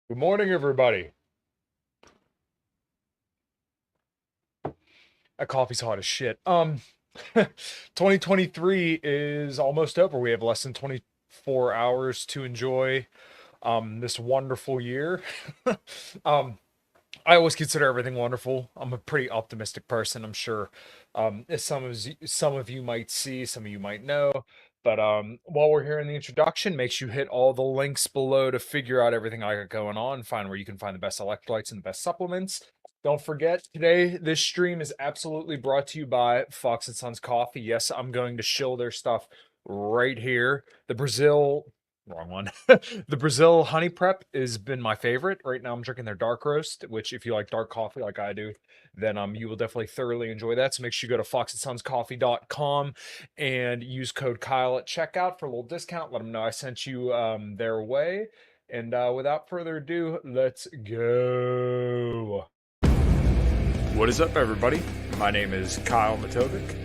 Good morning, everybody. That coffee's hot as shit. 2023 is almost over. We have less than 24 hours to enjoy this wonderful year. um, I always consider everything wonderful. I'm a pretty optimistic person, I'm sure. As some of you might see, some of you might know. But while we're here in the introduction, make sure you hit all the links below to figure out everything I got going on, find where you can find the best electrolytes and the best supplements. Don't forget, today this stream is absolutely brought to you by Fox and Sons Coffee. Yes, I'm going to shill their stuff right here. The Brazil Wrong one. The Brazil honey prep has been my favorite. Right now I'm drinking their dark roast, which if you like dark coffee like I do, then you will definitely thoroughly enjoy that. So make sure you go to foxandsonscoffee.com and use code Kyle at checkout for a little discount. Let them know I sent you their way. And without further ado, let's go. What is up, everybody? My name is Kyle Matovic.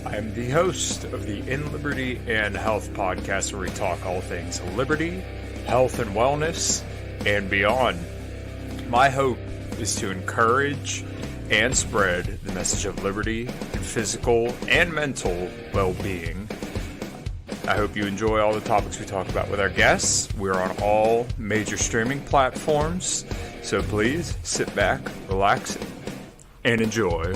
I am the host of the In Liberty and Health podcast, where we talk all things liberty, health, and wellness, and beyond. My hope is to encourage and spread the message of liberty and physical and mental well-being. I hope you enjoy all the topics we talk about with our guests. We're on all major streaming platforms, so please sit back, relax, and enjoy.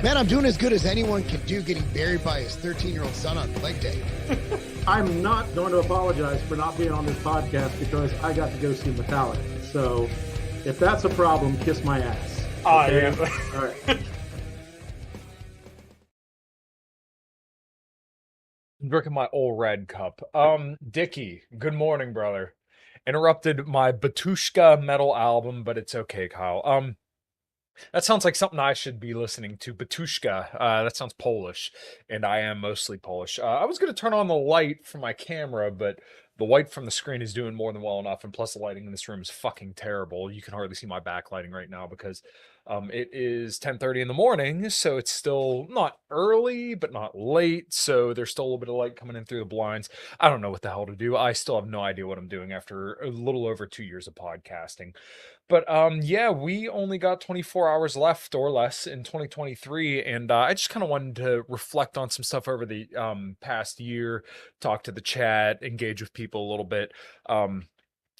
Man, I'm doing as good as anyone can do getting buried by his 13-year-old son on leg day. I'm not going to apologize for not being on this podcast because I got to go see Metallica. So if that's a problem, kiss my ass. Okay? All right. I'm drinking my old red cup. Dickie, good morning, brother. Interrupted my Batushka metal album, but it's okay, Kyle. That sounds like something I should be listening to. Batushka. That sounds Polish, and I am mostly Polish. I was going to turn on the light for my camera, but the light from the screen is doing more than well enough, and plus the lighting in this room is fucking terrible. You can hardly see my backlighting right now because it is 10:30 in the morning, so it's still not early, but not late, so there's still a little bit of light coming in through the blinds. I don't know what the hell to do. I still have no idea what I'm doing after a little over 2 years of podcasting. But yeah, we only got 24 hours left or less in 2023, and I just kind of wanted to reflect on some stuff over the past year, talk to the chat, engage with people a little bit.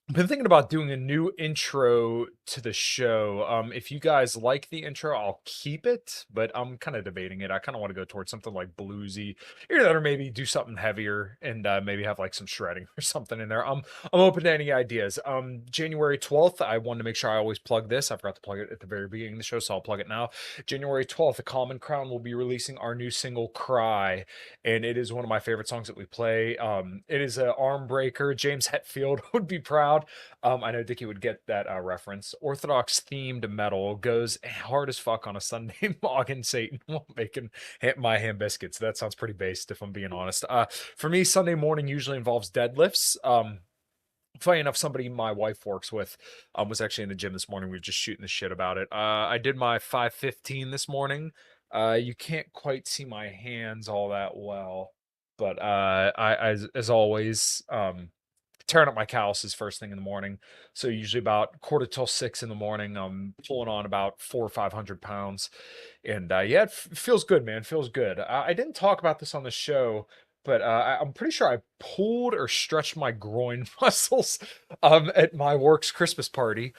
I've been thinking about doing a new intro to the show. If you guys like the intro, I'll keep it, but I'm kind of debating it. I kind of want to go towards something like bluesy, either that or maybe do something heavier and maybe have like some shredding or something in there. I'm open to any ideas. January 12th, I wanted to make sure I always plug this. I forgot to plug it at the very beginning of the show, so I'll plug it now. January 12th, the Common Crown will be releasing our new single "Cry," and it is one of my favorite songs that we play. It is an arm breaker. James Hetfield would be proud. I know Dickie would get that reference. Orthodox themed metal goes hard as fuck on a Sunday morning, Satan while making my ham biscuits. That sounds pretty based, if I'm being honest. For me, Sunday morning usually involves deadlifts. Funny enough, somebody my wife works with was actually in the gym this morning. We were just shooting the shit about it. I did my 515 this morning. You can't quite see my hands all that well, but as always, tearing up my calluses first thing in the morning. So usually about quarter till 6 in the morning, I'm pulling on about 400 or 500 pounds, and yeah, it feels good, man. Feels good. I didn't talk about this on the show, but I'm pretty sure I pulled or stretched my groin muscles at my work's Christmas party.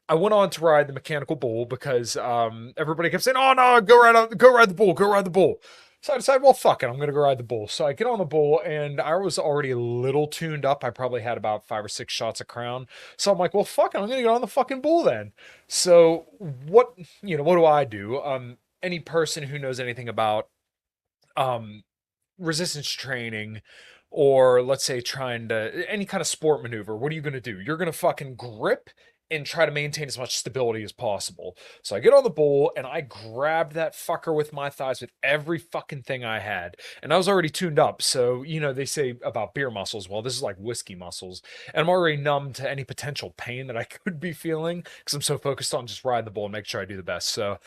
I went on to ride the mechanical bull because everybody kept saying, "Oh no, go ride the bull, go ride the bull." So I decided, well, fuck it, I'm gonna go ride the bull. So I get on the bull, and I was already a little tuned up. I probably had about 5 or 6 shots of Crown. So I'm like, well, fuck it, I'm gonna get on the fucking bull then. So what do I do? Any person who knows anything about um resistance training, or let's say trying to any kind of sport maneuver, what are you going to do? You're going to fucking grip and try to maintain as much stability as possible. So I get on the bull and I grabbed that fucker with my thighs with every fucking thing I had. And I was already tuned up. So, they say about beer muscles. Well, this is like whiskey muscles. And I'm already numb to any potential pain that I could be feeling because I'm so focused on just riding the bull and make sure I do the best. So,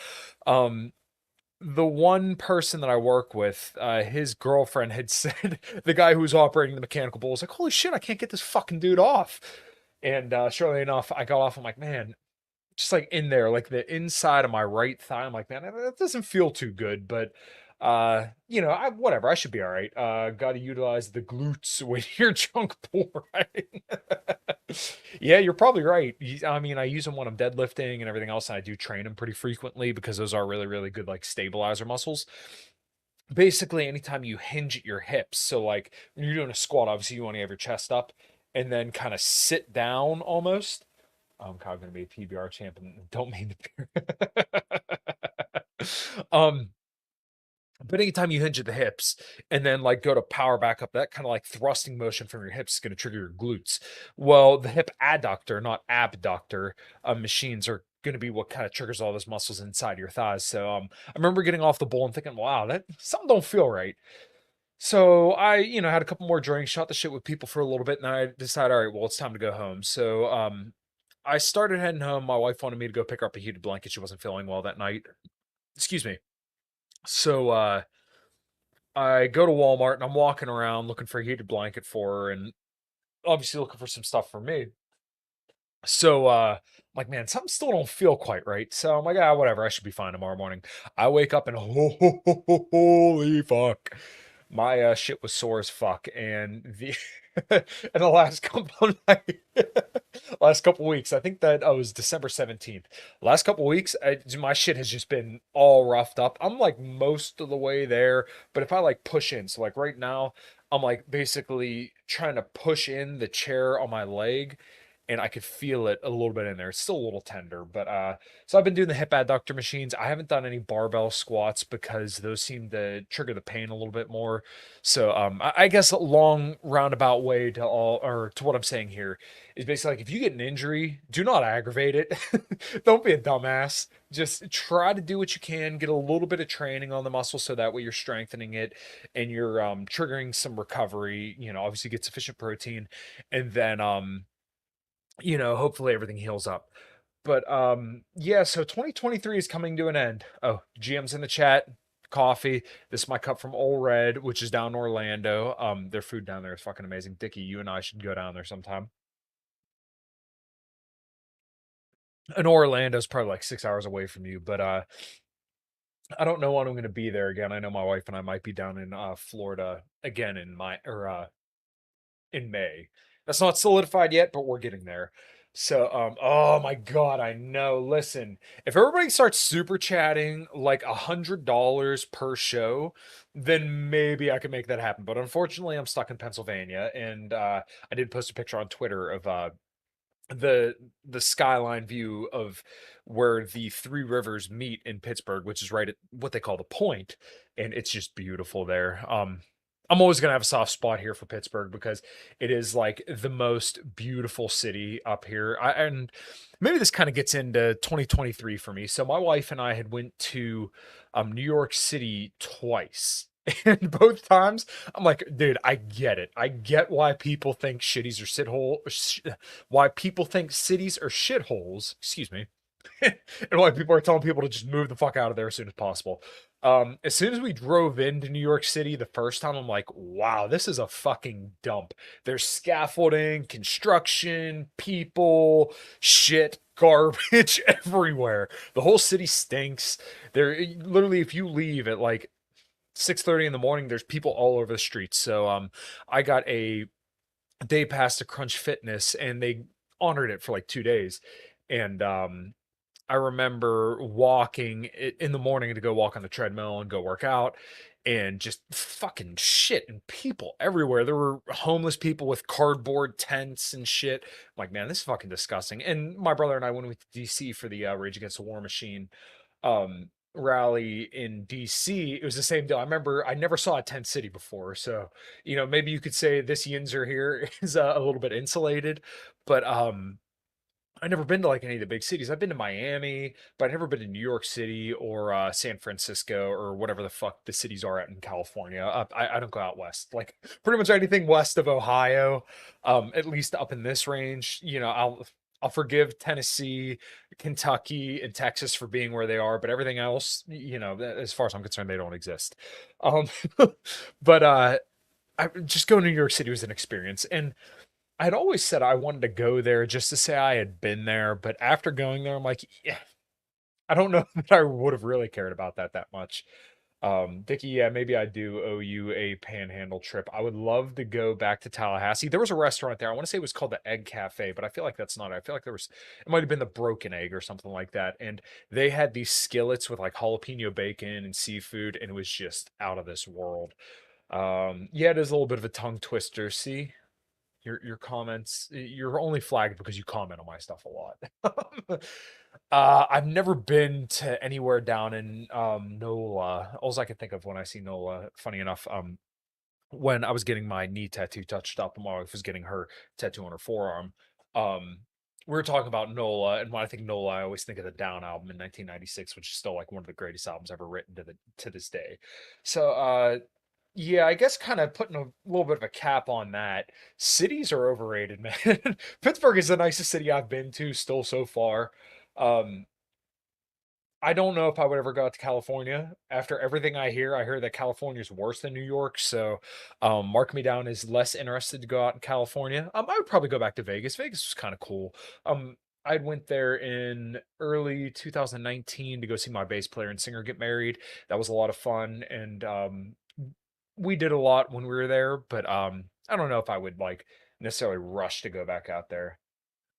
um, the one person that I work with, his girlfriend had said, the guy who was operating the mechanical bull was like, "Holy shit, I can't get this fucking dude off." And surely enough, I got off. I'm like, man, just like in there, like the inside of my right thigh. I'm like, man, that doesn't feel too good, but I whatever, I should be all right. Got to utilize the glutes when you're junk pull riding. Yeah, you're probably right. I mean, I use them when I'm deadlifting and everything else, and I do train them pretty frequently because those are really, really good like stabilizer muscles. Basically, anytime you hinge at your hips, so like when you're doing a squat, obviously you want to have your chest up and then kind of sit down almost. I'm kind of going to be a PBR champ and don't mean to. But anytime you hinge at the hips and then like go to power back up, that kind of like thrusting motion from your hips is going to trigger your glutes. Well, the hip adductor, not abductor, machines are going to be what kind of triggers all those muscles inside your thighs. So I remember getting off the bowl and thinking, wow, that something don't feel right. So I, had a couple more drinks, shot the shit with people for a little bit, and I decided, all right, well, it's time to go home. So I started heading home. My wife wanted me to go pick her up a heated blanket. She wasn't feeling well that night. Excuse me. So I go to Walmart and I'm walking around looking for a heated blanket for her and obviously looking for some stuff for me. So I'm like, man, something still don't feel quite right. So I'm like, whatever, I should be fine tomorrow morning. I wake up and holy fuck. My shit was sore as fuck, and the in the last couple of last couple weeks, I think that was December 17th. Last couple weeks, my shit has just been all roughed up. I'm like most of the way there, but if I like push in, so like right now, I'm like basically trying to push in the chair on my leg and I could feel it a little bit in there. It's still a little tender, but so I've been doing the hip adductor machines. I haven't done any barbell squats because those seem to trigger the pain a little bit more. So I guess a long roundabout way to all or to what I'm saying here is basically like if you get an injury, do not aggravate it. Don't be a dumbass. Just try to do what you can, get a little bit of training on the muscle so that way you're strengthening it and you're triggering some recovery, obviously get sufficient protein and then hopefully everything heals up. But yeah, so 2023 is coming to an end. Oh, GM's in the chat. Coffee. This is my cup from Ole Red, which is down in Orlando. Their food down there is fucking amazing. Dickie, you and I should go down there sometime. And Orlando's probably like 6 hours away from you, but I don't know when I'm gonna be there again. I know my wife and I might be down in Florida again in May. That's not solidified yet, but we're getting there. So, oh my God, I know. Listen, if everybody starts super chatting like $100 per show, then maybe I can make that happen. But unfortunately, I'm stuck in Pennsylvania, and I did post a picture on Twitter of the skyline view of where the three rivers meet in Pittsburgh, which is right at what they call the point, and it's just beautiful there. I'm always gonna have a soft spot here for Pittsburgh because it is like the most beautiful city up here. And maybe this kind of gets into 2023 for me. So my wife and I had went to New York City twice. And both times, I'm like, dude, I get it. I get why people think shitties are why people think cities are shitholes. Excuse me. And why people are telling people to just move the fuck out of there as soon as possible. As soon as we drove into New York City the first time, I'm like, wow, this is a fucking dump. There's scaffolding, construction, people, shit, garbage everywhere. The whole city stinks. There, literally, if you leave at like 6:30 in the morning, there's people all over the streets. So, I got a day pass to Crunch Fitness, and they honored it for like 2 days, and I remember walking in the morning to go walk on the treadmill and go work out and just fucking shit and people everywhere. There were homeless people with cardboard tents and shit. I'm like, man, this is fucking disgusting. And my brother and I went to DC for the Rage Against the War Machine rally in DC. It was the same deal. I remember I never saw a tent city before. So, maybe you could say this Yinzer here is a little bit insulated, but I've never been to like any of the big cities. I've been to Miami, but I've never been to New York City or San Francisco or whatever the fuck the cities are at in California. I don't go out west. Like pretty much anything west of Ohio, at least up in this range. I'll forgive Tennessee, Kentucky, and Texas for being where they are, but everything else, as far as I'm concerned, they don't exist. Um, but I just going to New York City was an experience, and I'd always said I wanted to go there just to say I had been there, but after going there, I'm like, yeah, I don't know that I would have really cared about that much. Dickie, yeah, maybe I do owe you a panhandle trip. I would love to go back to Tallahassee. There was a restaurant there. I want to say it was called the Egg Cafe, but I feel like that's not it. I feel like it might have been the Broken Egg or something like that. And they had these skillets with like jalapeno bacon and seafood, and it was just out of this world. Yeah, it is a little bit of a tongue twister. See, your comments, you're only flagged because you comment on my stuff a lot. I've never been to anywhere down in NOLA. All I can think of when I see NOLA, funny enough, when I was getting my knee tattoo touched up and my wife was getting her tattoo on her forearm, um, we were talking about NOLA, and when I think NOLA, I always think of the Down album in 1996, which is still like one of the greatest albums ever written to this day. So yeah, I guess kind of putting a little bit of a cap on that. Cities are overrated, man. Pittsburgh is the nicest city I've been to still so far. Um, I don't know if I would ever go out to California. After everything I hear that California is worse than New York. So, mark me down as less interested to go out in California. I would probably go back to Vegas. Vegas was kind of cool. I went there in early 2019 to go see my bass player and singer get married. That was a lot of fun, and we did a lot when we were there. But I don't know if I would like necessarily rush to go back out there.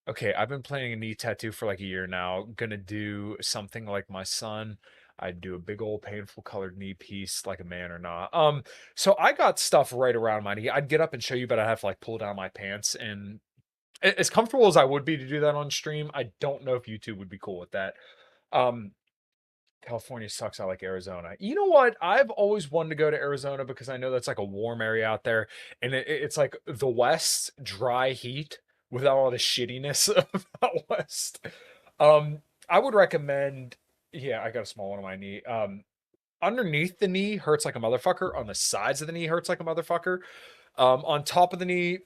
Okay, I've been planning a knee tattoo for like a year now. Gonna do something like my son. I'd do a big old painful colored knee piece like a man or not. So I got stuff right around my knee. I'd get up and show you, but I'd have to like pull down my pants. And as comfortable as I would be to do that on stream, I don't know if YouTube would be cool with that. Um, California sucks. I like Arizona. You know what? I've always wanted to go to Arizona because I know that's like a warm area out there, and it's like the West dry heat without all the shittiness of out West. I would recommend. Yeah, I got a small one on my knee. Underneath the knee hurts like a motherfucker. On the sides of the knee hurts like a motherfucker. On top of the knee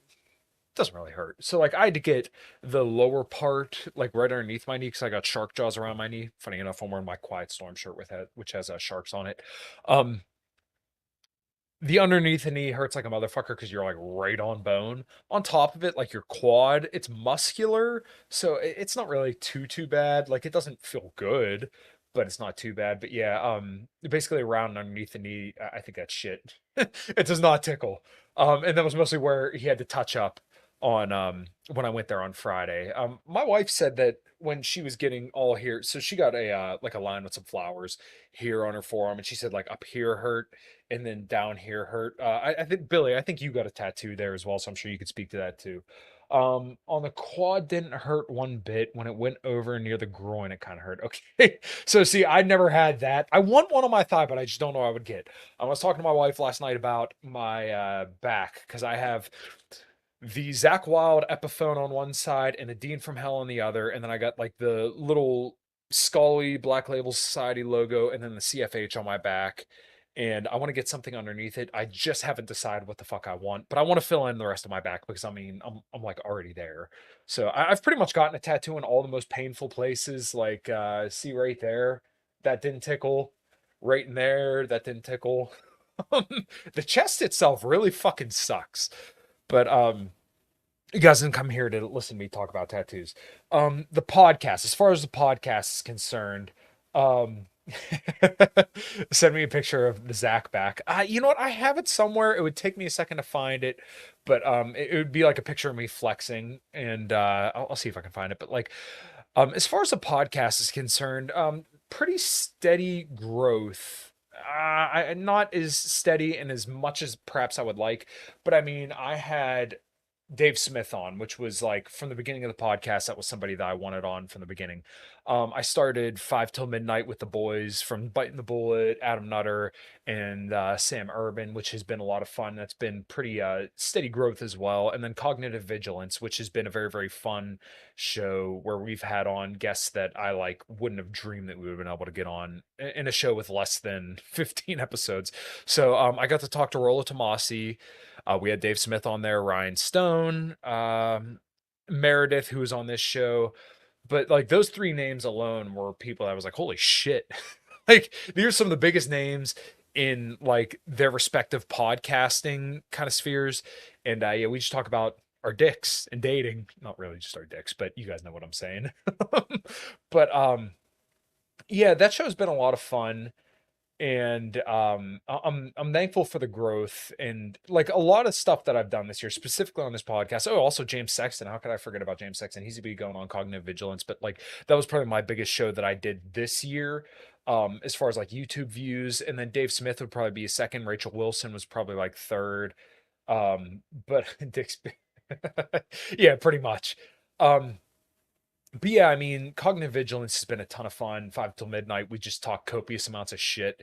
doesn't really hurt. So like I had to get the lower part like right underneath my knee because I got shark jaws around my knee. Funny enough, I'm wearing my Quiet Storm shirt with it, which has sharks on it. Um, the underneath the knee hurts like a motherfucker because you're like right on bone. On top of it, like your quad, it's muscular, so it's not really too bad. Like it doesn't feel good, but it's not too bad. But yeah, basically around and underneath the knee, I think that's shit. It does not tickle. And that was mostly where he had to touch up on when I went there on Friday. My wife said that when she was getting all here, so she got a like a line with some flowers here on her forearm, and she said like up here hurt and then down here hurt. I think Billy, I think you got a tattoo there as well, so I'm sure you could speak to that too. On the quad didn't hurt one bit. When it went over near the groin, it kind of hurt. Okay, so see, I never had that. I want one on my thigh, but I just don't know what I would get. I was talking to my wife last night about my back because I have the Zach Wild Epiphone on one side and the Dean from Hell on the other, and then I got like the little Scully Black Label Society logo, and then the CFH on my back. And I want to get something underneath it. I just haven't decided what the fuck I want, but I want to fill in the rest of my back because I mean I'm like already there. So I've pretty much gotten a tattoo in all the most painful places. Like see right there, that didn't tickle. Right in there, that didn't tickle. The chest itself really fucking sucks. But you guys didn't come here to listen to me talk about tattoos. The podcast, as far as the podcast is concerned, um send me a picture of the Zach back. You know what? I have it somewhere. It would take me a second to find it, but it would be like a picture of me flexing, and I'll see if I can find it. But like, as far as the podcast is concerned, pretty steady growth. Not as steady and as much as perhaps I would like, but I mean, I had Dave Smith on, which was like from the beginning of the podcast. That was somebody that I wanted on from the beginning. I started 5 till midnight with the boys from Biting the Bullet, Adam Nutter, and Sam Urban, which has been a lot of fun. That's been pretty steady growth as well. And then Cognitive Vigilance, which has been a very fun show where we've had on guests that I like wouldn't have dreamed that we would have been able to get on in a show with less than 15 episodes. So I got to talk to Rollo Tomasi. We had Dave Smith on there, Ryan Stone, Meredith, who was on this show. But like those three names alone were people that I was like, holy shit. Like these are some of the biggest names in like their respective podcasting kind of spheres. And yeah, we just talk about our dicks and dating. Not really just our dicks, but you guys know what I'm saying. But yeah, that show's been a lot of fun, and I'm thankful for the growth and like a lot of stuff that I've done this year, specifically on this podcast. Oh, also James Sexton. How could I forget about James Sexton? He's to be going on cognitive vigilance, but like that was probably my biggest show that I did this year. As far as like YouTube views, and then Dave Smith would probably be a second. Rachel Wilson was probably like third. But Dick's, yeah, pretty much. Um, but yeah, I mean, cognitive vigilance has been a ton of fun. 5 till midnight, we just talk copious amounts of shit,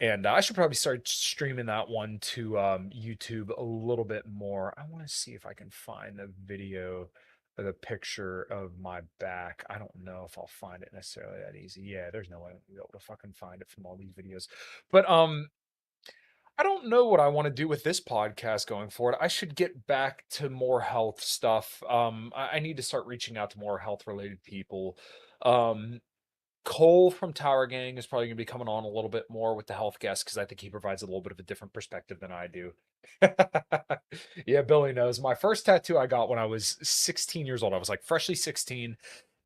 and I should probably start streaming that one to YouTube a little bit more. I want to see if I can find the video or the picture of my back. I don't know if I'll find it necessarily that easy. Yeah, there's no way I'm gonna be able to fucking find it from all these videos. But I don't know what I want to do with this podcast going forward. I should get back to more health stuff. I need to start reaching out to more health related people. Um, Cole from Tower Gang is probably going to be coming on a little bit more with the health guest because I think he provides a little bit of a different perspective than I do. Yeah, Billy knows. My first tattoo I got when I was 16 years old. I was like freshly 16,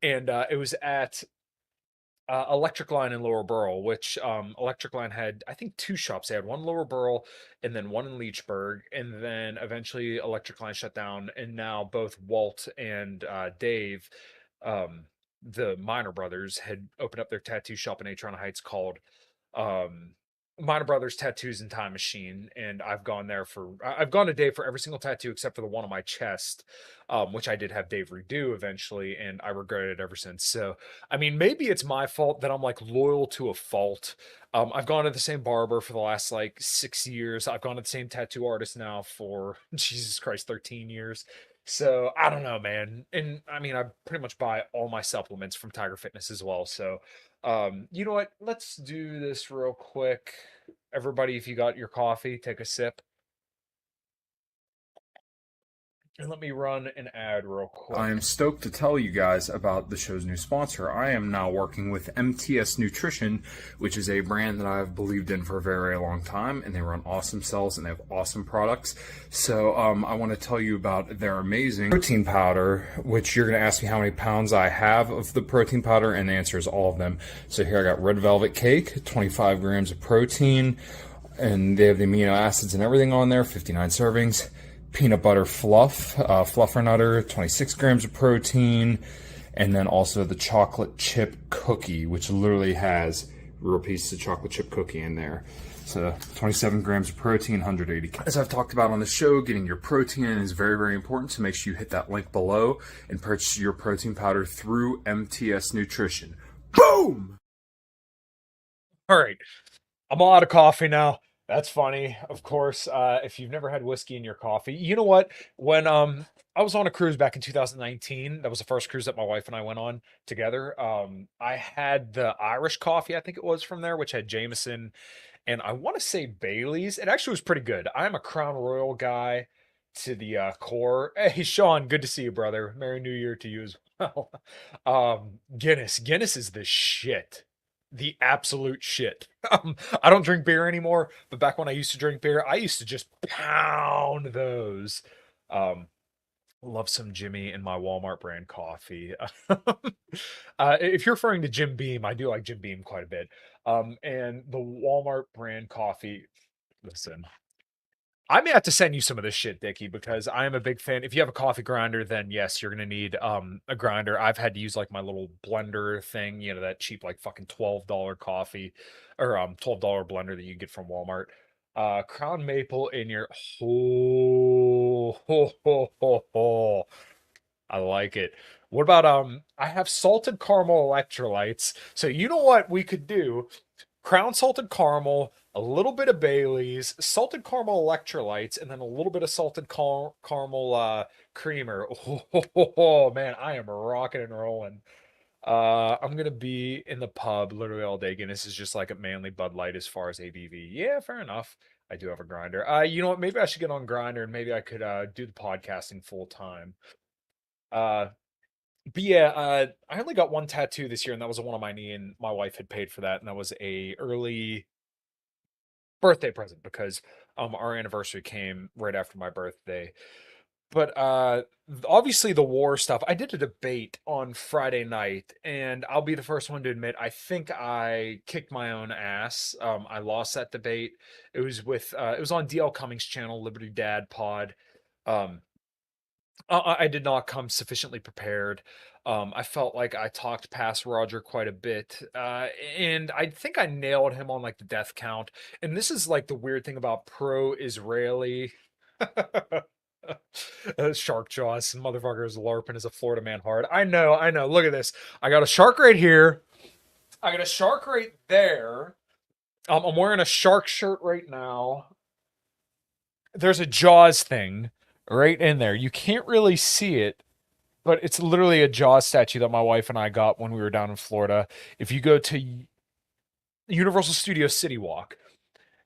and it was at Electric Line in Lower Borough, which Electric Line had, I think, two shops. They had one in Lower Borough and then one in Leechburg. And then eventually Electric Line shut down. And now both Walt and Dave, um, the Minor brothers, had opened up their tattoo shop in Atron Heights called um Minor Brothers Tattoos and Time Machine, and I've gone to Dave for every single tattoo except for the one on my chest, which I did have Dave redo eventually, and I regret it ever since. So I mean, maybe it's my fault that I'm like loyal to a fault. I've gone to the same barber for the last like 6 years. I've gone to the same tattoo artist now for Jesus Christ, 13 years. So I don't know, man. And I mean, I pretty much buy all my supplements from Tiger Fitness as well. So you know what? Let's do this real quick. Everybody, if you got your coffee, take a sip. And let me run an ad real I quick. am stoked to tell you guys about the show's new sponsor. I am now working with MTS Nutrition, which is a brand that I've believed in for a very, very long time, and they run awesome cells and they have awesome products. So I want to tell you about their amazing protein powder, which you're going to ask me how many pounds I have of the protein powder, and the answer is all of them. So here I got Red Velvet Cake, 25 grams of protein, and they have the amino acids and everything on there, 59 servings. Peanut butter fluff, fluffernutter, 26 grams of protein, and then also the chocolate chip cookie, which literally has real pieces of chocolate chip cookie in there. So 27 grams of protein, 180 calories. As I've talked about on the show, getting your protein in is very, very important. So make sure you hit that link below and purchase your protein powder through MTS Nutrition. Boom! All right. I'm all out of coffee now. That's funny. Of course, if you've never had whiskey in your coffee, you know what? When I was on a cruise back in 2019, that was the first cruise that my wife and I went on together. I had the Irish coffee, I think it was from there, which had Jameson and I want to say Bailey's. It actually was pretty good. I'm a Crown Royal guy to the core. Hey, Sean, good to see you, brother. Merry New Year to you as well. Guinness is the shit. The absolute shit. I don't drink beer anymore, but back when I used to drink beer, I used to just pound those. Um, love some Jimmy and my Walmart brand coffee. If you're referring to Jim Beam, I do like Jim Beam quite a bit. And the Walmart brand coffee. Listen, I may have to send you some of this shit, Dickie, because I am a big fan. If you have a coffee grinder, then yes, you're gonna need a grinder. I've had to use like my little blender thing, you know, that cheap like fucking $12 coffee or $12 blender that you get from Walmart. Crown Maple in your ho. I like it. What about I have salted caramel electrolytes. So you know what we could do? Crown salted caramel, a little bit of Bailey's, salted caramel electrolytes, and then a little bit of salted caramel creamer. Oh, man, I am rocking and rolling. I'm gonna be in the pub literally all day. Guinness is just like a manly Bud Light as far as ABV. Yeah, fair enough. I do have a grinder. You know what? Maybe I should get on grinder and maybe I could do the podcasting full time. Uh, but yeah, I only got one tattoo this year, and that was the one on my knee, and my wife had paid for that, and that was a early birthday present because our anniversary came right after my birthday. but obviously the war stuff. I did a debate on Friday night, and I'll be the first one to admit I think I kicked my own ass. I lost that debate. It was with it was on DL Cummings' channel, Liberty Dad Pod. Um, I did not come sufficiently prepared. I felt like I talked past Roger quite a bit, and I think I nailed him on like the death count. And this is like the weird thing about pro-Israeli shark jaws. Motherfucker is larping as a Florida man hard. I know, I know. Look at this. I got a shark right here. I got a shark right there. I'm wearing a shark shirt right now. There's a Jaws thing right in there. You can't really see it, but it's literally a Jaws statue that my wife and I got when we were down in Florida. If you go to Universal Studios City Walk,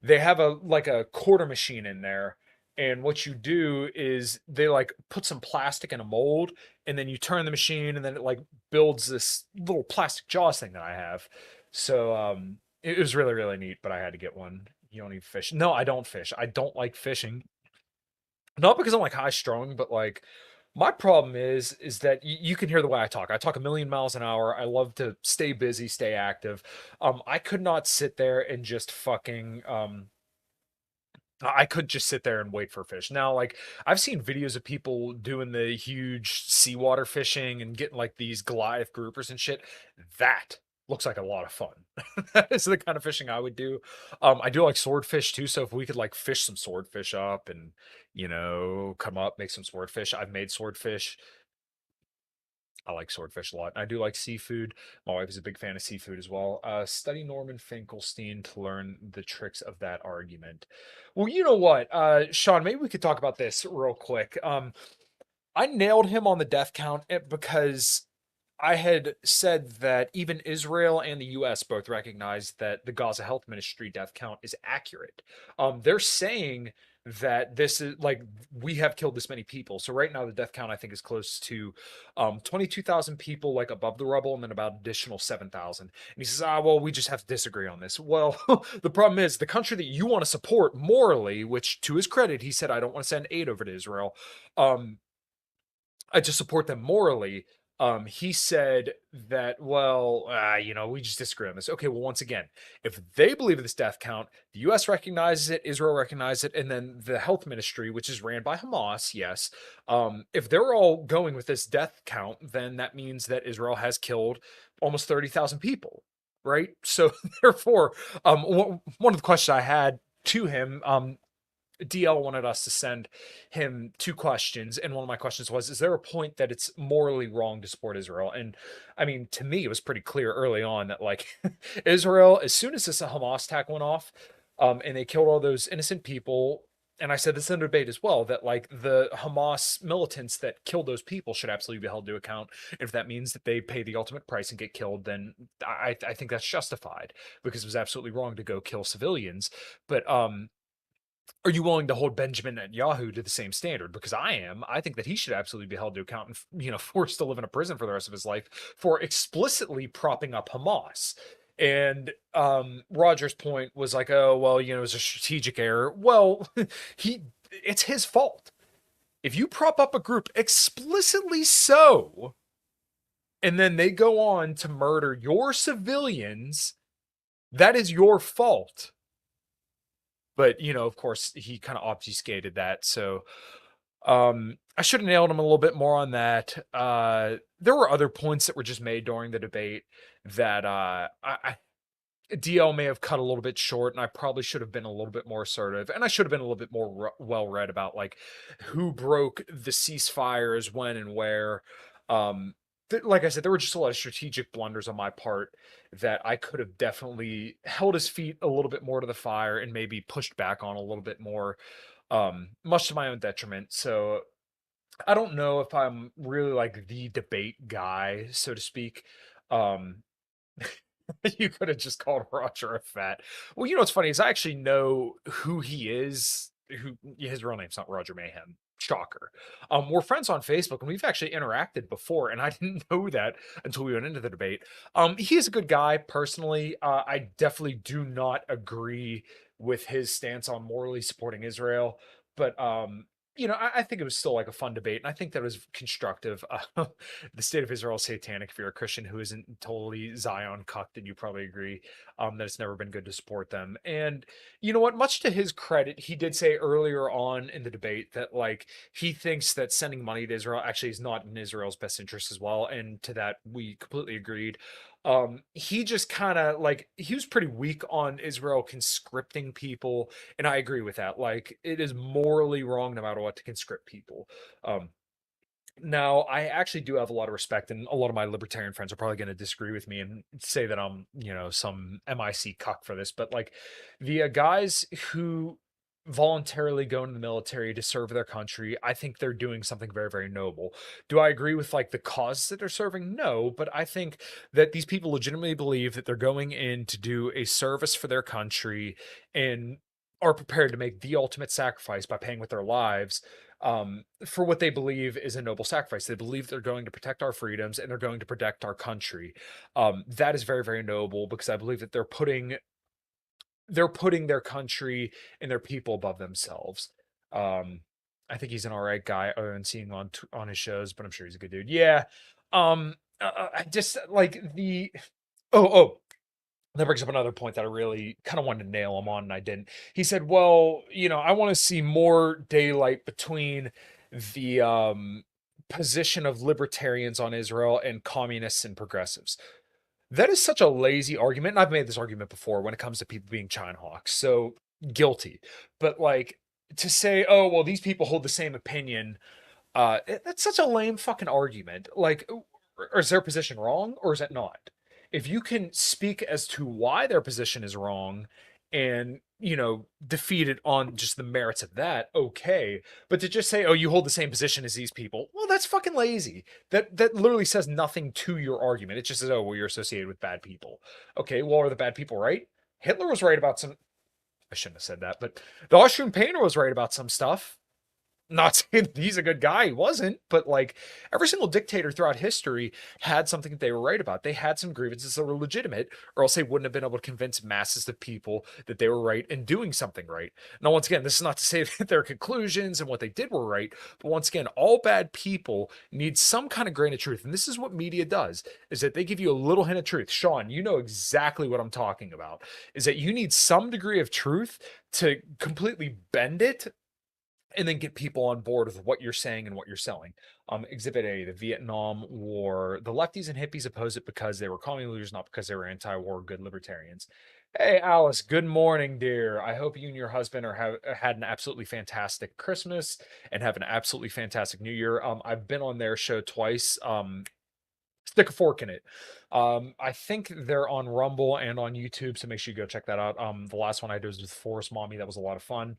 they have a like a quarter machine in there. And what you do is they like put some plastic in a mold, and then you turn the machine, and then it like builds this little plastic Jaws thing that I have. So it was really, really neat, but I had to get one. You don't even fish. No, I don't fish. I don't like fishing. Not because I'm like high strung, but like my problem is that you can hear the way I talk. I talk a million miles an hour. I love to stay busy, stay active. I could not sit there and just fucking I could just sit there and wait for fish. Now, like I've seen videos of people doing the huge seawater fishing and getting like these Goliath groupers and shit. That looks like a lot of fun. That is the kind of fishing I would do. I do like swordfish too, so if we could like fish some swordfish up and come up, make some swordfish. I've made swordfish. I like swordfish a lot. I do like seafood. My wife is a big fan of seafood as well. Study Norman Finkelstein to learn the tricks of that argument. Well, you know what, Sean, maybe we could talk about this real quick. I nailed him on the death count because I had said that even Israel and the US both recognize that the Gaza Health Ministry death count is accurate. They're saying that this is like we have killed this many people. So right now the death count I think is close to 22,000 people like above the rubble, and then about additional 7,000. And he says, well, we just have to disagree on this. Well, the problem is the country that you want to support morally, which to his credit, he said, I don't want to send aid over to Israel. I just support them morally. He said that, well, we just disagree on this. Okay, well, once again, if they believe in this death count, the U.S. recognizes it, Israel recognizes it, and then the health ministry, which is ran by Hamas, yes, if they're all going with this death count, then that means that Israel has killed almost 30,000 people, right? So therefore, one of the questions I had to him, DL wanted us to send him 2 questions, and one of my questions was, is there a point that it's morally wrong to support Israel? And I mean, to me, it was pretty clear early on that like Israel, as soon as this Hamas attack went off, and they killed all those innocent people, and I said this in a debate as well, that like the Hamas militants that killed those people should absolutely be held to account. If that means that they pay the ultimate price and get killed, then I think that's justified, because it was absolutely wrong to go kill civilians. But are you willing to hold Benjamin Netanyahu to the same standard? Because I am. I think that he should absolutely be held to account and, forced to live in a prison for the rest of his life for explicitly propping up Hamas. And Roger's point was like, oh, well, it was a strategic error. Well, it's his fault. If you prop up a group explicitly so, and then they go on to murder your civilians, that is your fault. But, of course, he kind of obfuscated that. So I should have nailed him a little bit more on that. There were other points that were just made during the debate that DL may have cut a little bit short, and I probably should have been a little bit more assertive. And I should have been a little bit more well-read about, like, who broke the ceasefires, when and where. Like I said, there were just a lot of strategic blunders on my part that I could have definitely held his feet a little bit more to the fire and maybe pushed back on a little bit more, much to my own detriment. So I don't know if I'm really like the debate guy, so to speak. Um, you could have just called Roger a fat. Well, what's funny is I actually know who he is. His real name's not Roger Mayhem. Shocker. We're friends on Facebook, and we've actually interacted before, and I didn't know that until we went into the debate. He is a good guy personally. I definitely do not agree with his stance on morally supporting Israel, but I think it was still like a fun debate, and I think that was constructive. The state of Israel is satanic. If you're a Christian who isn't totally Zion cucked, then you probably agree that it's never been good to support them. And you know what? Much to his credit, he did say earlier on in the debate that like he thinks that sending money to Israel actually is not in Israel's best interest as well. And to that, we completely agreed. He just kind of like he was pretty weak on Israel conscripting people, and I agree with that. Like it is morally wrong no matter what to conscript people. Um, Now, I actually do have a lot of respect, and a lot of my libertarian friends are probably going to disagree with me and say that I'm, some MIC cuck for this. But like the guys who voluntarily go into the military to serve their country, I think they're doing something very, very noble. Do I agree with like the cause that they're serving? No, but I think that these people legitimately believe that they're going in to do a service for their country and are prepared to make the ultimate sacrifice by paying with their lives for what they believe is a noble sacrifice. They believe they're going to protect our freedoms and they're going to protect our country. That is very, very noble because I believe that they're putting their country and their people above themselves. Um, I think he's an all right guy, other than seeing on his shows, but I'm sure he's a good dude. Yeah. I just like the oh, that brings up another point that I really kind of wanted to nail him on, and I didn't. He said, "Well, I want to see more daylight between the position of libertarians on Israel and communists and progressives." That is such a lazy argument, and I've made this argument before when it comes to people being China hawks. So guilty, but like to say, "Oh, well, these people hold the same opinion." That's such a lame fucking argument. Like, or is their position wrong or is it not? If you can speak as to why their position is wrong and, defeat it on just the merits of that, okay. But to just say, "Oh, you hold the same position as these people," well, that's fucking lazy. That literally says nothing to your argument. It just says, "Oh, well, you're associated with bad people." Okay, well, are the bad people right? Hitler was right about some. I shouldn't have said that, but the Austrian painter was right about some stuff. Not saying that he's a good guy, he wasn't, but like every single dictator throughout history had something that they were right about. They had some grievances that were legitimate, or else they wouldn't have been able to convince masses of people that they were right in doing something right. Now, once again, this is not to say that their conclusions and what they did were right, but once again, all bad people need some kind of grain of truth. And this is what media does, is that they give you a little hint of truth. Sean, you know exactly what I'm talking about, is that you need some degree of truth to completely bend it and then get people on board with what you're saying and what you're selling. Exhibit A, the Vietnam War. The lefties and hippies opposed it because they were commie leaders, not because they were anti-war good libertarians. Hey, Alice, good morning, dear. I hope you and your husband have had an absolutely fantastic Christmas and have an absolutely fantastic New Year. I've been on their show twice. Stick a fork in it. I think they're on Rumble and on YouTube, so make sure you go check that out. The last one I did was with Forest Mommy. That was a lot of fun.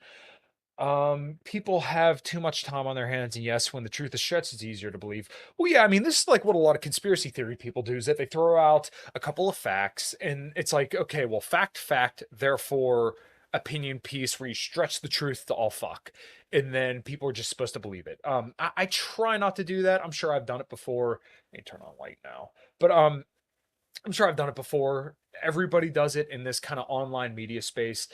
People have too much time on their hands, and yes, when the truth is stretched, it's easier to believe. Well, yeah, I mean, this is like what a lot of conspiracy theory people do, is that they throw out a couple of facts, and it's like, okay, well, fact, therefore opinion piece, where you stretch the truth to all fuck, and then people are just supposed to believe it. I try not to do that. I'm sure I've done it before. Let me turn on light now, but I'm sure I've done it before. Everybody does it in this kind of online media space.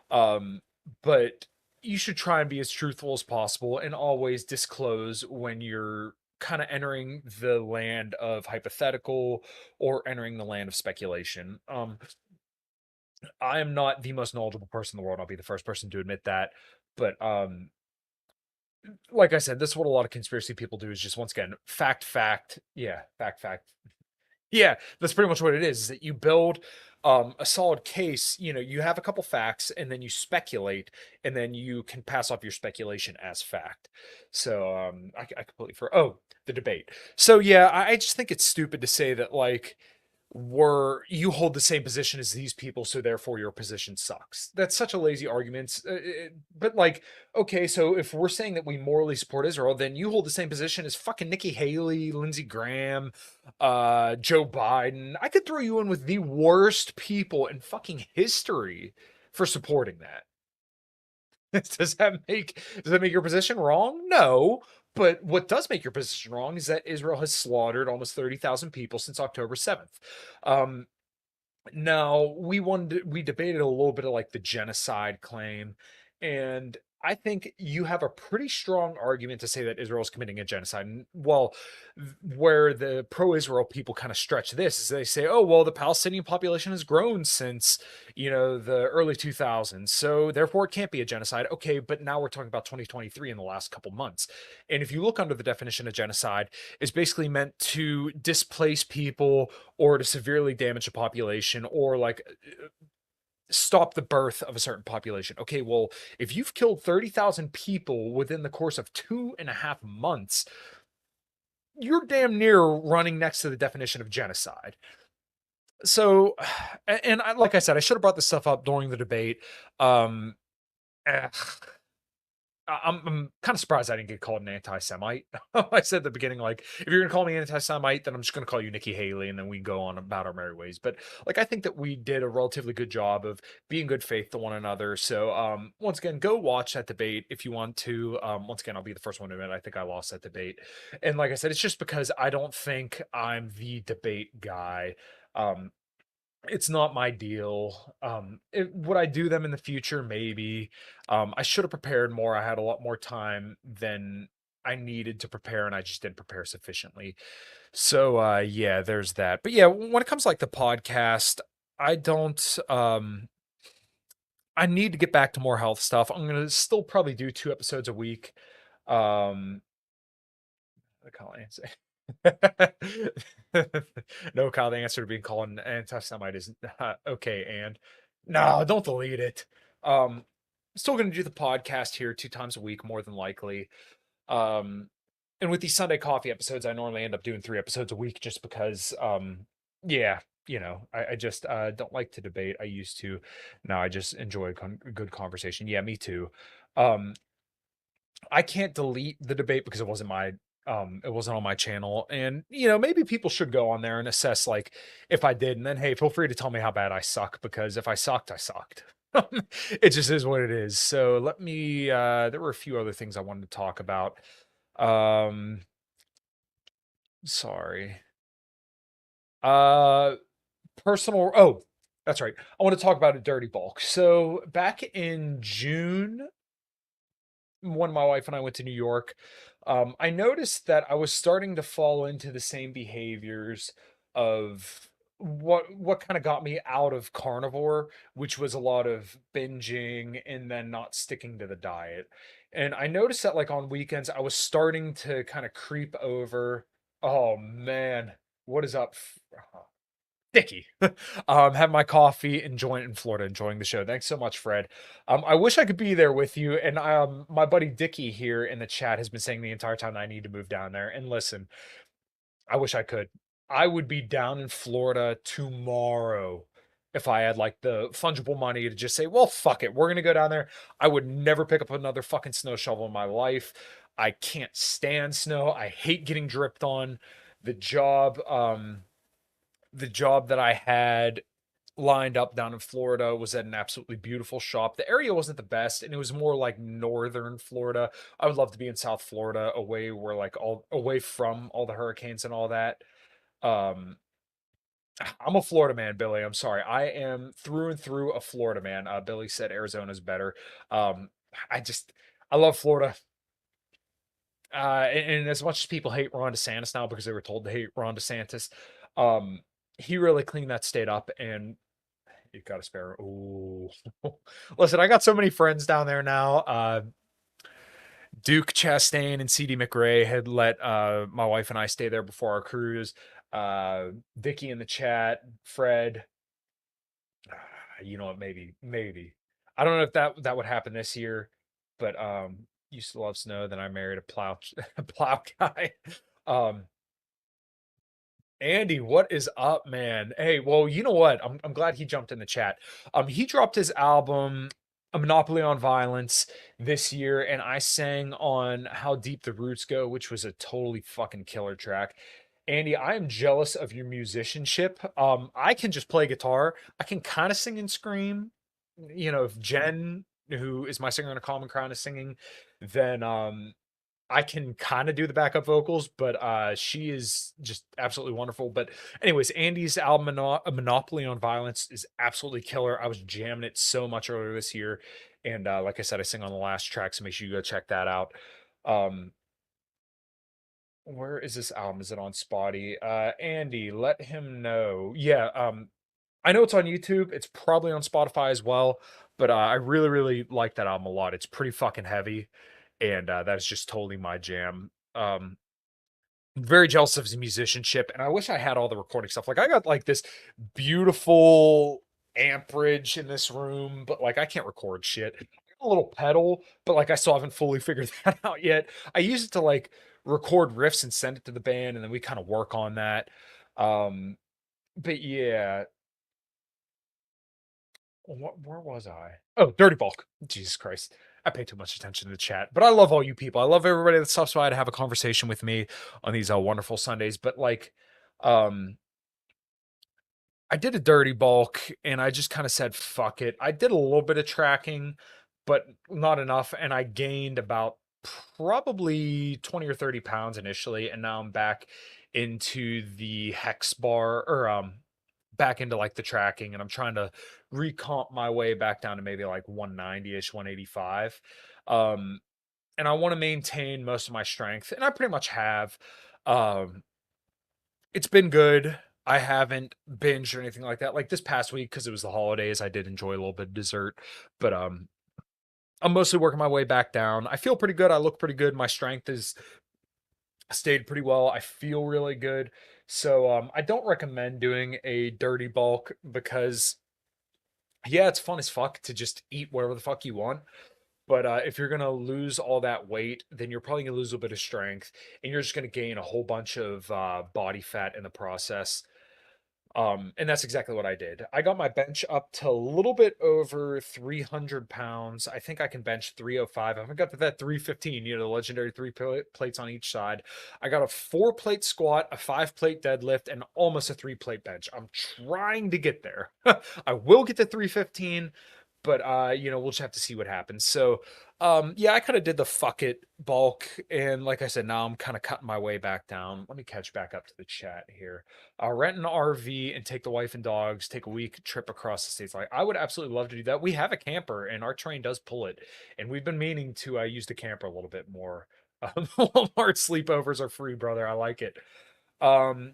Um, but you should try and be as truthful as possible and always disclose when you're kind of entering the land of hypothetical or entering the land of speculation. I am not the most knowledgeable person in the world. I'll be the first person to admit that. But like I said, this is what a lot of conspiracy people do, is just once again, fact. Yeah, fact. Yeah, that's pretty much what it is that you build a solid case. You have a couple facts and then you speculate, and then you can pass off your speculation as fact. So I completely the debate. So yeah, I just think it's stupid to say that like you hold the same position as these people, so therefore your position sucks. That's such a lazy argument. But like, okay, so if we're saying that we morally support Israel, then you hold the same position as fucking Nikki Haley, Lindsey Graham, Joe Biden. I could throw you in with the worst people in fucking history for supporting that. Does that make your position wrong? No. But what does make your position wrong is that Israel has slaughtered almost 30,000 people since October 7th. Now we debated a little bit of like the genocide claim, and I think you have a pretty strong argument to say that Israel is committing a genocide. And well, where the pro-Israel people kind of stretch this is they say, oh, well, the Palestinian population has grown since, the early 2000s. So therefore it can't be a genocide. Okay, but now we're talking about 2023 in the last couple months. And if you look under the definition of genocide, it's basically meant to displace people or to severely damage a population or like stop the birth of a certain population. Okay, well, if you've killed 30,000 people within the course of 2.5 months, you're damn near running next to the definition of genocide. So, and like I said, I should have brought this stuff up during the debate. Um, eh, I'm kind of surprised I didn't get called an anti-Semite. I said at the beginning, like, if you're gonna call me an anti-Semite, then I'm just gonna call you Nikki Haley, and then we go on about our merry ways. But like, I think that we did a relatively good job of being good faith to one another. So, once again, go watch that debate if you want to. Once again, I'll be the first one to admit I think I lost that debate, and like I said, it's just because I don't think I'm the debate guy. Um, it's not my deal. Would I do them in the future? Maybe. I should have prepared more. I had a lot more time than I needed to prepare, and I just didn't prepare sufficiently. So, yeah, there's that. But yeah, when it comes to like the podcast, I don't. I need to get back to more health stuff. I'm gonna still probably do 2 episodes a week. Um, Kyle answer. No, Kyle, the answer to being called an anti-Semite is okay. And no, don't delete it. Still going to do the podcast here 2 times a week, more than likely. And with these Sunday coffee episodes, I normally end up doing 3 episodes a week just because, yeah, I just don't like to debate. I used to. Now I just enjoy a good conversation. Yeah, me too. Um, I can't delete the debate because it wasn't on my channel. And maybe people should go on there and assess like if I did, and then hey, feel free to tell me how bad I suck, because if I sucked, I sucked. It just is what it is. So let me there were a few other things I wanted to talk about. Um sorry. Uh Personal, oh, that's right. I want to talk about a dirty bulk. So back in June, when my wife and I went to New York, I noticed that I was starting to fall into the same behaviors of what kind of got me out of carnivore, which was a lot of binging and then not sticking to the diet. And I noticed that like on weekends, I was starting to kind of creep over. Oh man, what is up? Dicky. Having my coffee and joint in Florida, enjoying the show. Thanks so much, Fred. I wish I could be there with you. And my buddy Dicky here in the chat has been saying the entire time that I need to move down there. And listen, I wish I could. I would be down in Florida tomorrow if I had like the fungible money to just say, well, fuck it, we're gonna go down there. I would never pick up another fucking snow shovel in my life. I can't stand snow. I hate getting dripped on. The job, the job that I had lined up down in Florida was at an absolutely beautiful shop. The area wasn't the best, and it was more like northern Florida. I would love to be in South Florida, away from all the hurricanes and all that. Um, I'm a Florida man, Billy. I'm sorry. I am through and through a Florida man. Billy said Arizona's better. Um, I just I love Florida. And as much as people hate Ron DeSantis now because they were told to hate Ron DeSantis, um, he really cleaned that state up, and you got a spare. Ooh, listen, I got so many friends down there now. Duke Chastain and CD McRae had let my wife and I stay there before our cruise. Vicky in the chat, Fred. You know what? Maybe. I don't know if that would happen this year, but used to love snow. Then I married a plow a plow guy. Um, Andy, what is up, man? Hey, well, you know what? I'm glad he jumped in the chat. He dropped his album A Monopoly on Violence this year, and I sang on How Deep the Roots Go, which was a totally fucking killer track. Andy, I am jealous of your musicianship. I can just play guitar. I can kind of sing and scream. If Jen, who is my singer in a Common Crown, is singing, then I can kind of do the backup vocals, but she is just absolutely wonderful. But anyways, Andy's album A Monopoly on Violence is absolutely killer. I was jamming it so much earlier this year, And like I said, I sing on the last track, so make sure you go check that out. Um, where is this album? Is it on Spotty? Andy, let him know. Yeah, I know it's on YouTube. It's probably on Spotify as well, but I really, really like that album a lot. It's pretty fucking heavy, and that is just totally my jam. Very jealous of his musicianship, and I wish I had all the recording stuff. Like I got like this beautiful amperage in this room, but like I can't record shit. I got a little pedal, but like I still haven't fully figured that out yet. I use it to like record riffs and send it to the band, and then we kind of work on that. But yeah, where was I? Oh, Dirty Bulk. Jesus Christ. I pay too much attention to the chat, but I love all you people. I love everybody that stops by to have a conversation with me on these wonderful Sundays. But like, um, I did a Dirty Bulk and I just kind of said, fuck it. I did a little bit of tracking, but not enough. And I gained about probably 20 or 30 pounds initially. And now I'm back into the hex bar or, back into like the tracking, and I'm trying to recomp my way back down to maybe like 190ish, 185. Um, and I want to maintain most of my strength, and I pretty much have. Um, it's been good. I haven't binged or anything like that. Like this past week, because it was the holidays, I did enjoy a little bit of dessert, but I'm mostly working my way back down. I feel pretty good. I look pretty good. My strength is stayed pretty well. I feel really good. So I don't recommend doing a dirty bulk because yeah, it's fun as fuck to just eat whatever the fuck you want. But if you're gonna lose all that weight, then you're probably gonna lose a bit of strength, and you're just gonna gain a whole bunch of body fat in the process. And that's exactly what I did. I got my bench up to a little bit over 300 pounds. I think I can bench 305. I haven't got to that 315, the legendary plates on each side. I got a 4-plate squat, a 5-plate deadlift, and almost a 3-plate bench. I'm trying to get there. I will get to 315, but we'll just have to see what happens. So yeah, I kind of did the fuck it bulk, and like I said, now I'm kind of cutting my way back down. Let me catch back up to the chat here. Rent an RV and take the wife and dogs, take a week trip across the states. Like I would absolutely love to do that. We have a camper and our train does pull it, and we've been meaning to use the camper a little bit more. Walmart sleepovers are free, brother. I like it.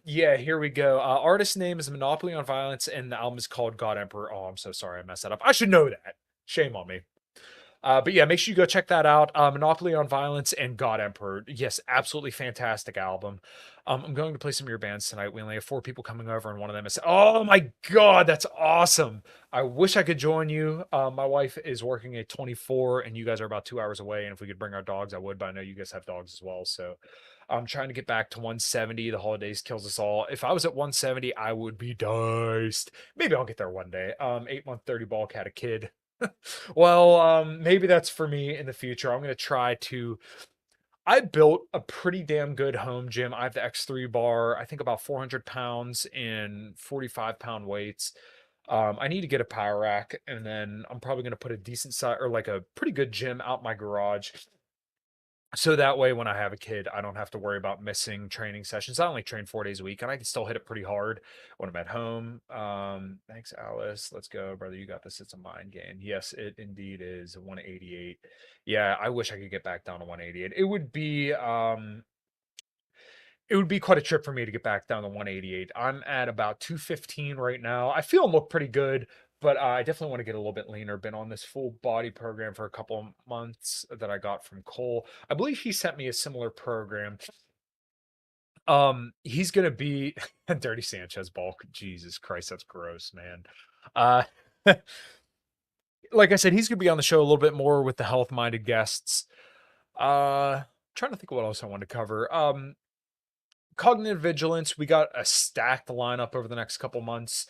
Yeah, here we go. Artist name is Monopoly on Violence, and the album is called God Emperor. Oh, I'm so sorry I messed that up. I should know that. Shame on me. But yeah, make sure you go check that out. Monopoly on Violence and God Emperor. Yes, absolutely fantastic album. I'm going to play some of your bands tonight. We only have 4 people coming over, and one of them is, oh my God, that's awesome. I wish I could join you. My wife is working at 24, and you guys are about 2 hours away. And if we could bring our dogs, I would, but I know you guys have dogs as well. So I'm trying to get back to 170. The holidays kills us all. If I was at 170, I would be diced. Maybe I'll get there one day. 8-month 30 bulk had a kid. Well, maybe that's for me in the future. I'm going to try to. I built a pretty damn good home gym. I have the X3 bar, I think about 400 pounds in 45-pound weights. I need to get a power rack, and then I'm probably going to put a decent size or like a pretty good gym out my garage. So that way, when I have a kid, I don't have to worry about missing training sessions. I only train 4 days a week, and I can still hit it pretty hard when I'm at home. Thanks, Alice. Let's go, brother. You got this. It's a mind game. Yes, it indeed is 188. Yeah, I wish I could get back down to 188. It would be quite a trip for me to get back down to 188. I'm at about 215 right now. I feel and look pretty good, but I definitely want to get a little bit leaner. Been on this full body program for a couple of months that I got from Cole. I believe he sent me a similar program. He's gonna be Dirty Sanchez bulk. Jesus Christ, that's gross, man. Uh, like I said, he's gonna be on the show a little bit more with the health-minded guests. Trying to think of what else I want to cover. Cognitive vigilance, we got a stacked lineup over the next couple months.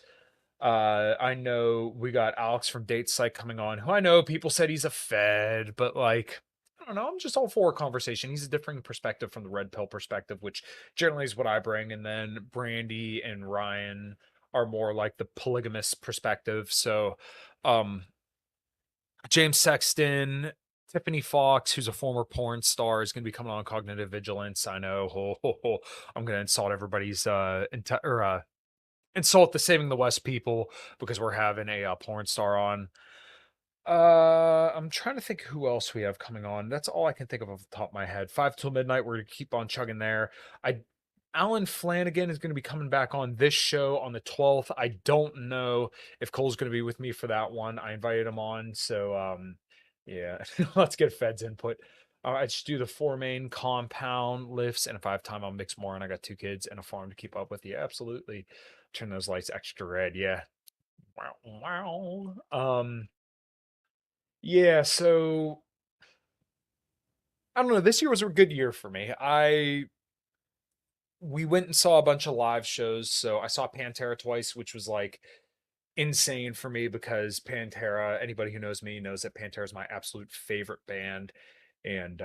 I know we got Alex from Date Psych coming on, who I know people said he's a fed, but like, I don't know, I'm just all for a conversation. He's a different perspective from the red pill perspective, which generally is what I bring. And then Brandy and Ryan are more like the polygamous perspective. So, James Sexton, Tiffany Fox, who's a former porn star, is going to be coming on Cognitive Vigilance. I know. I'm going to insult everybody's insult the Saving the West people because we're having a porn star on. I'm trying to think who else we have coming on. That's all I can think of off the top of my head. 5 till midnight. We're gonna keep on chugging there. Alan Flanagan is going to be coming back on this show on the 12th. I don't know if Cole's going to be with me for that one. I invited him on, so yeah, let's get Fed's input. I just do the 4 main compound lifts, and if I have time, I'll mix more. And I got 2 kids and a farm to keep up with. Yeah, absolutely. Turn those lights extra red. Yeah. Wow. Wow. Yeah. So I don't know. This year was a good year for me. We went and saw a bunch of live shows. So I saw Pantera twice, which was like insane for me because Pantera, anybody who knows me knows that Pantera is my absolute favorite band. And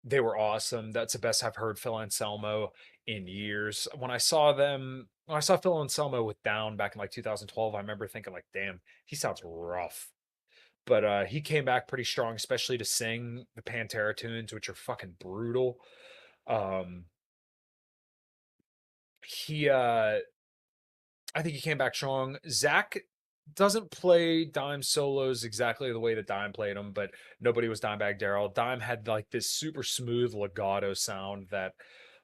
they were awesome. That's the best I've heard Phil Anselmo in years. When I saw Phil Anselmo with Down back in like 2012, I remember thinking like, damn, he sounds rough. But he came back pretty strong, especially to sing the Pantera tunes, which are fucking brutal. Um, he I think he came back strong. Zach doesn't play Dime solos exactly the way that Dime played them, but nobody was Dimebag Daryl. Dime had like this super smooth legato sound that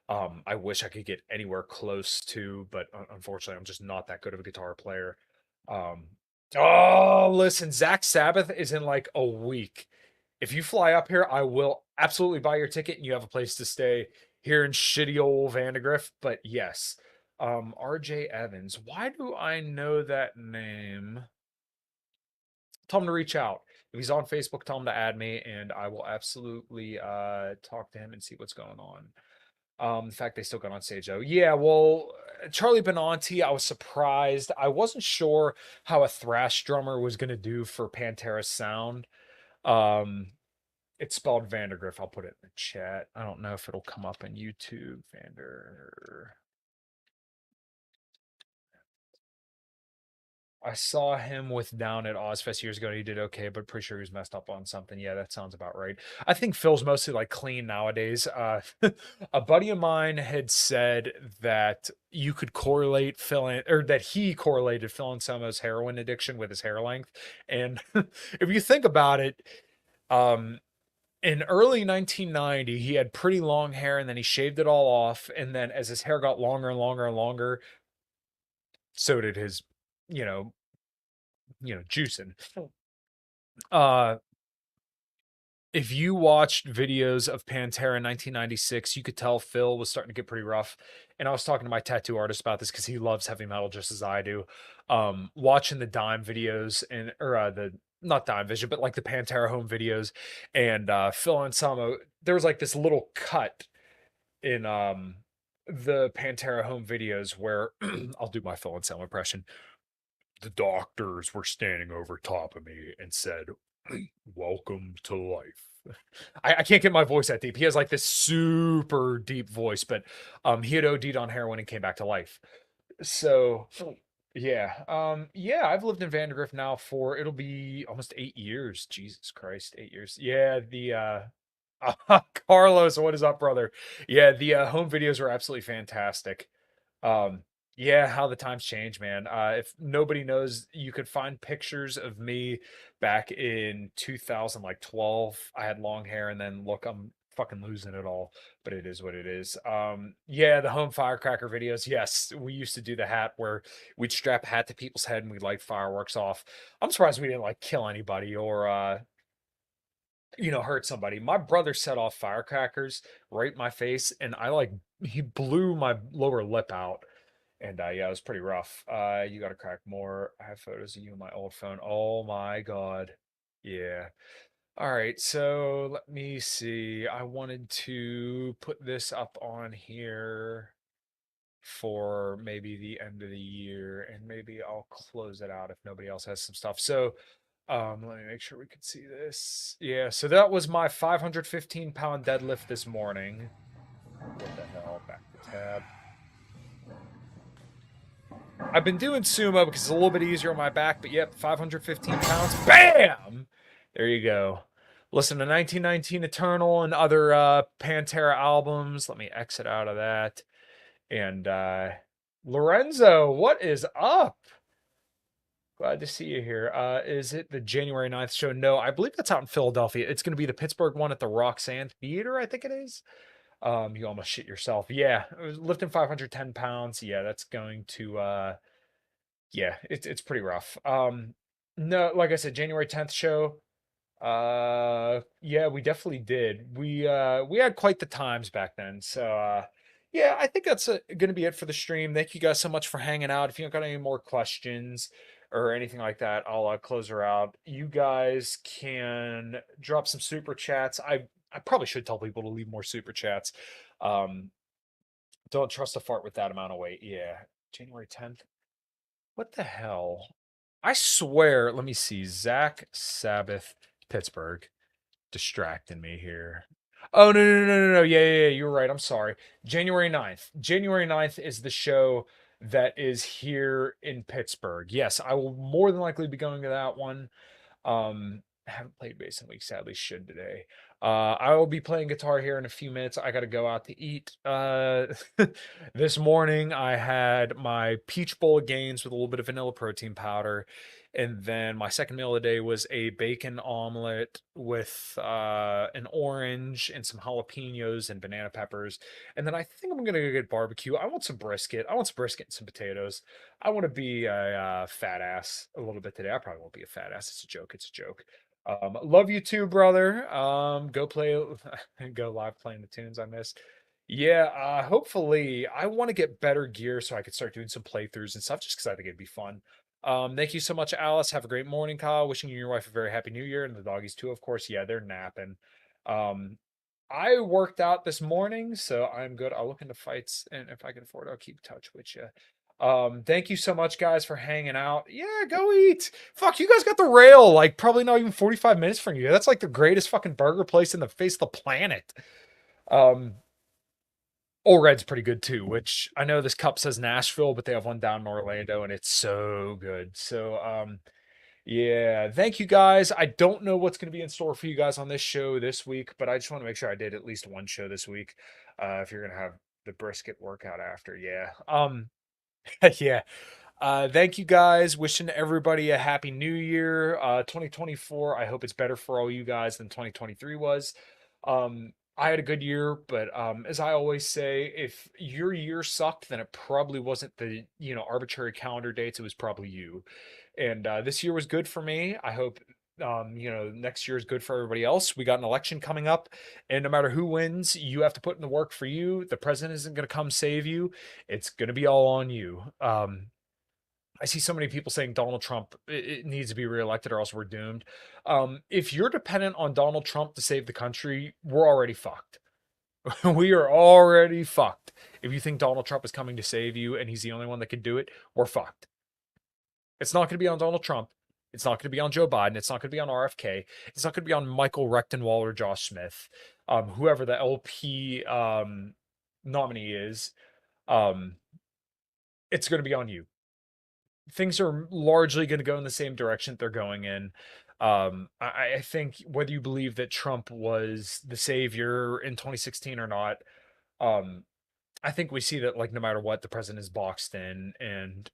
I wish I could get anywhere close to, but unfortunately, I'm just not that good of a guitar player. Um, oh, listen, Zach Sabbath is in like a week. If you fly up here, I will absolutely buy your ticket and you have a place to stay here in shitty old Vandergrift. But yes, RJ Evans. Why do I know that name? Tell him to reach out. If he's on Facebook, tell him to add me, and I will absolutely talk to him and see what's going on. In fact, they still got on stage though. Yeah, well, Charlie Benanti, I was surprised. I wasn't sure how a thrash drummer was gonna do for Pantera's sound. Um, it's spelled Vandergriff. I'll put it in the chat. I don't know if it'll come up in YouTube. Vander. I saw him with Down at Ozfest years ago and he did okay, but pretty sure he was messed up on something. Yeah, that sounds about right. I think Phil's mostly like clean nowadays. A buddy of mine had said that you could correlate or that he correlated Phil Anselmo's heroin addiction with his hair length. And if you think about it, um, in early 1990, he had pretty long hair and then he shaved it all off. And then as his hair got longer and longer and longer, so did his, you know, juicing. Uh, if you watched videos of Pantera in 1996, you could tell Phil was starting to get pretty rough. And I was talking to my tattoo artist about this because he loves heavy metal just as I do. Watching the Dime videos or the not Dime Vision, but like the Pantera home videos, and Phil Anselmo, there was like this little cut in the Pantera home videos where I'll do my Phil Anselmo impression. The doctors were standing over top of me and said, "Welcome to life." I can't get my voice that deep. He has like this super deep voice, but he had OD'd on heroin and came back to life. So yeah. Yeah, I've lived in Vandergrift now for it'll be almost 8 years. Jesus Christ, 8 years. Yeah, the Carlos, what is up, brother? Yeah, the home videos were absolutely fantastic. Um, yeah, how the times change, man. If nobody knows, you could find pictures of me back in 2012. I had long hair, and then look, I'm fucking losing it all. But it is what it is. Yeah, the home firecracker videos. Yes, we used to do the hat where we'd strap a hat to people's head and we'd light fireworks off. I'm surprised we didn't like kill anybody or hurt somebody. My brother set off firecrackers right in my face, and he blew my lower lip out. And yeah, it was pretty rough. You got to crack more. I have photos of you on my old phone. Oh my god. Yeah. All right. So let me see. I wanted to put this up on here for maybe the end of the year, and maybe I'll close it out if nobody else has some stuff. So let me make sure we can see this. Yeah, so that was my 515-pound deadlift this morning. What the hell? Back to tab. I've been doing sumo because it's a little bit easier on my back, but yep, 515 pounds. Bam! There you go. Listen to 1919 Eternal and other Pantera albums. Let me exit out of that. And Lorenzo, what is up? Glad to see you here. Is it the January 9th show? No, I believe that's out in Philadelphia. It's going to be the Pittsburgh one at the Roxanne Theater, I think it is. You almost shit yourself. Yeah, it was lifting 510 pounds. Yeah, that's going to yeah, it's pretty rough. No, like I said, January 10th show. Yeah, we definitely did. We had quite the times back then. So yeah, I think that's gonna be it for the stream. Thank you guys so much for hanging out. If you don't got any more questions or anything like that, I'll close her out. You guys can drop some super chats. I probably should tell people to leave more super chats. Um, don't trust a fart with that amount of weight. Yeah, January 10th. What the hell? I swear, let me see. Zach Sabbath, Pittsburgh, distracting me here. Oh, no, no, no, no, no. Yeah, yeah, yeah. You're right. I'm sorry. January 9th. January 9th is the show that is here in Pittsburgh. Yes, I will more than likely be going to that one. Haven't played bass in weeks, sadly, should today. I will be playing guitar here in a few minutes. I got to go out to eat. This morning I had my peach bowl of Gaines with a little bit of vanilla protein powder. And then my second meal of the day was a bacon omelet with an orange and some jalapenos and banana peppers. And then I think I'm gonna go get barbecue. I want some brisket. I want some brisket and some potatoes. I want to be a fat ass a little bit today. I probably won't be a fat ass. It's a joke. It's a joke. Love you too, brother. Go play, go live playing the tunes I missed. Yeah, hopefully I want to get better gear so I could start doing some playthroughs and stuff just because I think it'd be fun. Thank you so much, Alice. Have a great morning, Kyle. Wishing you and your wife a very happy new year and the doggies too, of course. Yeah, they're napping. Um, I worked out this morning, so I'm good. I'll look into fights and if I can afford it, I'll keep touch with you. Thank you so much, guys, for hanging out. Yeah, go eat. Fuck, you guys got the rail, like probably not even 45 minutes from you. That's like the greatest fucking burger place in the face of the planet. Um, Old Red's pretty good too, which I know this cup says Nashville, but they have one down in Orlando and it's so good. So, yeah, thank you guys. I don't know what's going to be in store for you guys on this show this week, but I just want to make sure I did at least one show this week. If you're going to have the brisket workout after, yeah. Yeah. Thank you guys. Wishing everybody a happy new year. 2024. I hope it's better for all you guys than 2023 was. I had a good year, but as I always say, if your year sucked, then it probably wasn't the, arbitrary calendar dates. It was probably you. And this year was good for me. I hope next year is good for everybody else. We got an election coming up, and no matter who wins, you have to put in the work for you. The president isn't going to come save you. It's going to be all on you. I see so many people saying Donald Trump it needs to be reelected or else we're doomed. If you're dependent on Donald Trump to save the country, we're already fucked. We are already fucked. If you think Donald Trump is coming to save you and he's the only one that can do it, we're fucked. It's not going to be on Donald Trump. It's not going to be on Joe Biden. It's not going to be on RFK. It's not going to be on Michael Rectenwald or Josh Smith, whoever the LP nominee is. It's going to be on you. Things are largely going to go in the same direction they're going in. I think whether you believe that Trump was the savior in 2016 or not, I think we see that like no matter what, the president is boxed in and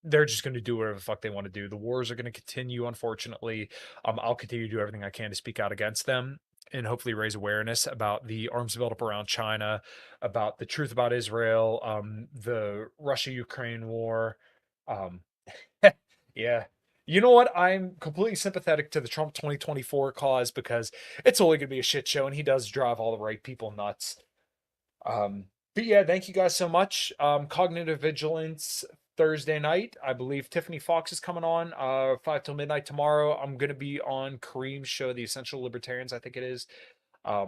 they're just going to do whatever the fuck they want to do. The wars are going to continue, unfortunately. I'll continue to do everything I can to speak out against them and hopefully raise awareness about the arms buildup around China, about the truth about Israel, the Russia-Ukraine war. Um, yeah. You know what? I'm completely sympathetic to the Trump 2024 cause because it's only going to be a shit show and he does drive all the right people nuts. But yeah, thank you guys so much. Cognitive Vigilance Thursday night. I believe Tiffany Fox is coming on 5 till midnight tomorrow. I'm going to be on Kareem's show, The Essential Libertarians, I think it is. I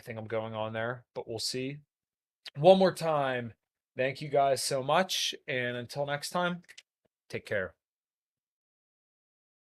think I'm going on there, but we'll see. One more time, thank you guys so much. And until next time, take care.